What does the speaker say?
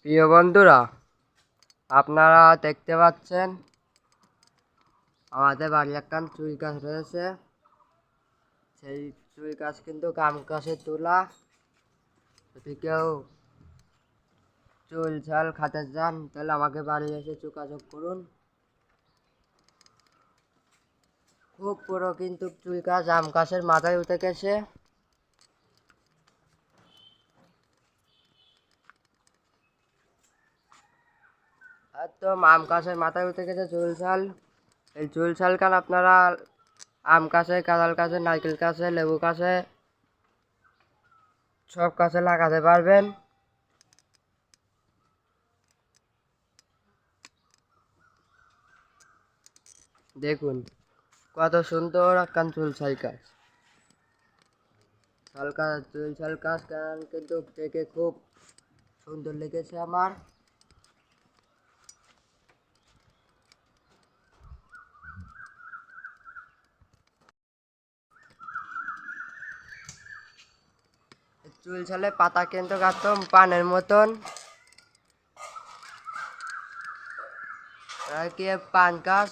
প্রিয় বন্ধুরা, আপনারা দেখতে পাচ্ছেন আমাদের বাড়ি একখান চুল গাছ রয়েছে। সেই চুল গাছ কিন্তু আম গাছে তোলা। যদি কেউ চুল ছাল খাতে চান তাহলে আমাকে বাড়ি এসে যোগাযোগ করুন। খুব বড় কিন্তু চুল গাছ আম গাছের মাথায় উঠে গেছে। একদম আম গাছের মাথায় উঠে গেছে চুল ছাল। এই চুল ছাল খান আপনারা আম গাছে, কাঁঠাল গাছে, নারকেল গাছে, লেবু গাছে, সব গাছে লাগাতে পারবেন। দেখুন কত সুন্দর একখান চুল ছাল গাছ। চুল ছাল গাছ কিন্তু দেখে খুব সুন্দর লেগেছে আমার। চুল ছালে পাতা কিন্তু একদম পানের মতন, কি পান গাছ।